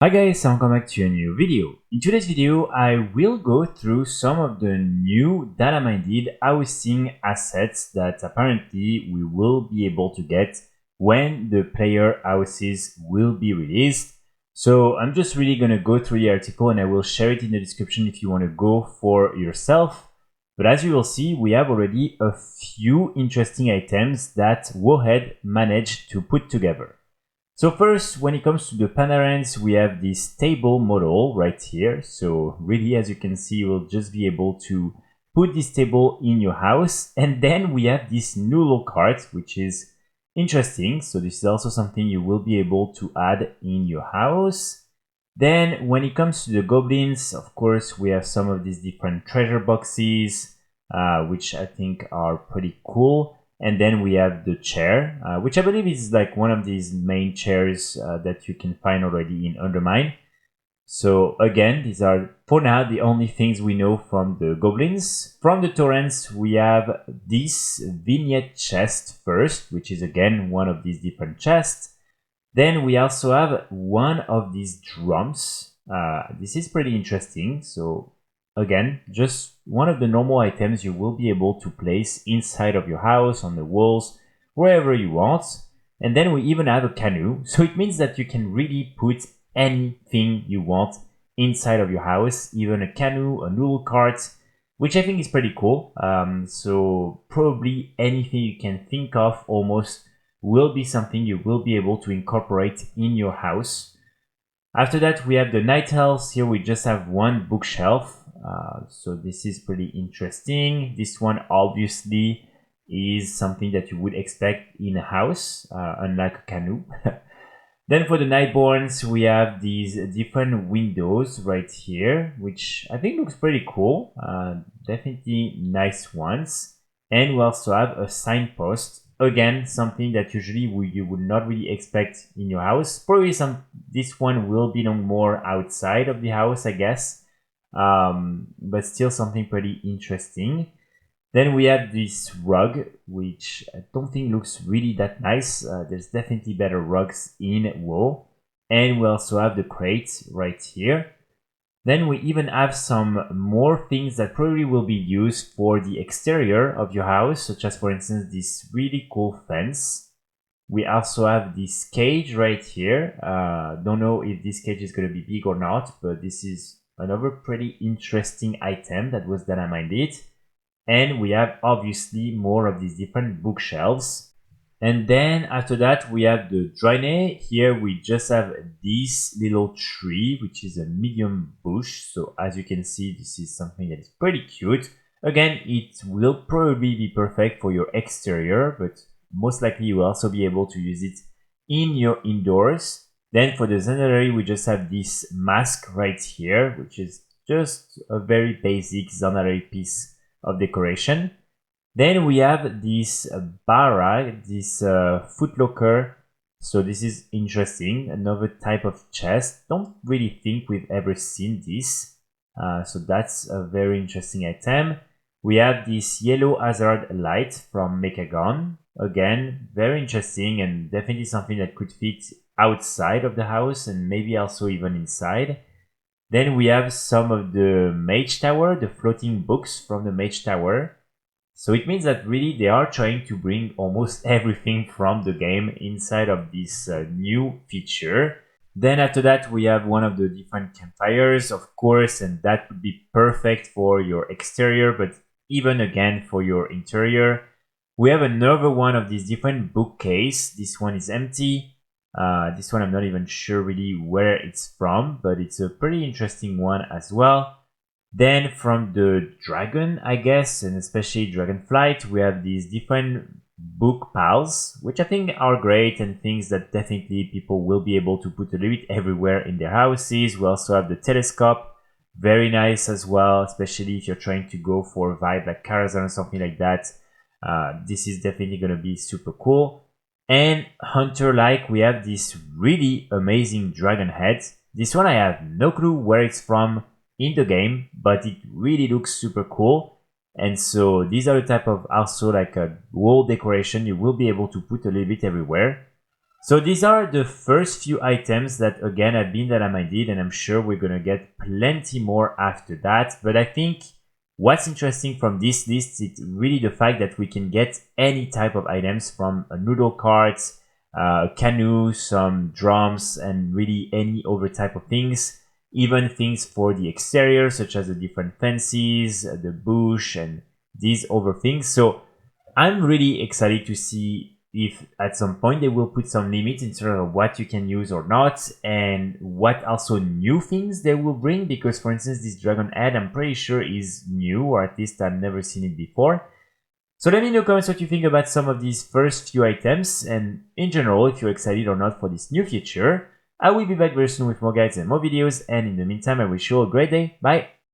Hi guys, welcome back to a new video. In today's video, I will go through some of the new Datamined housing assets that apparently we will be able to get when the player houses will be released. So I'm just really going to go through the article and I will share it in the description if you want to go for yourself. But as you will see, we have already a few interesting items that Warhead managed to put together. So first, when it comes to the Pandarens, we have this table model right here. So really, as you can see, you'll just be able to put this table in your house. And then we have this Noodle cart, which is interesting. So this is also something you will be able to add in your house. Then when it comes to the goblins, of course, we have some of these different treasure boxes, which I think are pretty cool. And then we have the chair, which I believe is like one of these main chairs that you can find already in Undermine. So again, these are for now the only things we know from the goblins. From the Taurens, we have this vignette chest first, which is again one of these different chests. Then we also have one of these drums. This is pretty interesting. So again, just one of the normal items you will be able to place inside of your house, on the walls, wherever you want. And then we even have a canoe. So it means that you can really put anything you want inside of your house, even a canoe, a noodle cart, which I think is pretty cool. So probably anything you can think of almost will be something you will be able to incorporate in your house. After that, we have the night elves. Here we just have one bookshelf. So this is pretty interesting. This one obviously is something that you would expect in a house, unlike a canoe. Then for the Nightborns, we have these different windows right here, which I think looks pretty cool. Definitely nice ones. And we also have a signpost. Again, something that usually you would not really expect in your house. Probably this one will be no more outside of the house, I guess. But still something pretty interesting. Then we have this rug, which I don't think looks really that nice. There's definitely better rugs in WoW. And we also have the crate right here. Then we even have some more things that probably will be used for the exterior of your house, such as for instance this really cool fence. We also have this cage right here. Don't know if this cage is going to be big or not, but this is another pretty interesting item that was Datamined. And we have obviously more of these different bookshelves. And then after that, we have the Dragonflight. Here we just have this little tree, which is a medium bush. So as you can see, this is something that is pretty cute. Again, it will probably be perfect for your exterior, but most likely you will also be able to use it in your indoors. Then for the Zandalari, we just have this mask right here, which is just a very basic Zandalari piece of decoration. Then we have this barrage, this footlocker. So this is interesting, another type of chest. Don't really think we've ever seen this. So that's a very interesting item. We have this yellow hazard light from Mechagon. Again, very interesting and definitely something that could fit outside of the house and maybe also even inside. Then we have some of the mage tower, the floating books from the mage tower. So it means that really they are trying to bring almost everything from the game inside of this new feature. Then after that, we have one of the different campfires, of course, and that would be perfect for your exterior, but even again for your interior. We have another one of these different bookcase. This one is empty. This one I'm not even sure really where it's from, but it's a pretty interesting one as well. Then from the dragon, I guess, and especially Dragonflight, we have these different book piles, which I think are great and things that definitely people will be able to put a little bit everywhere in their houses. We also have the telescope, very nice as well, especially if you're trying to go for a vibe like Karazhan or something like that. This is definitely going to be super cool. And hunter-like, we have this really amazing dragon head. This one I have no clue where it's from in the game, but it really looks super cool. And so these are the type of also like a wall decoration you will be able to put a little bit everywhere. So these are the first few items that again have been Datamined, and I'm sure we're gonna get plenty more after that. But I think what's interesting from this list is really the fact that we can get any type of items from a Noodle cart, Canoe, some drums, and really any other type of things. Even things for the exterior, such as the different fences, the bush, and these other things. So I'm really excited to see if at some point they will put some limits in terms of what you can use or not, and what also new things they will bring, because for instance this dragon head I'm pretty sure is new, or at least I've never seen it before. So let me know in the comments what you think about some of these first few items, and in general if you're excited or not for this new feature. I will be back very soon with more guides and more videos, and in the meantime I wish you all a great day. Bye!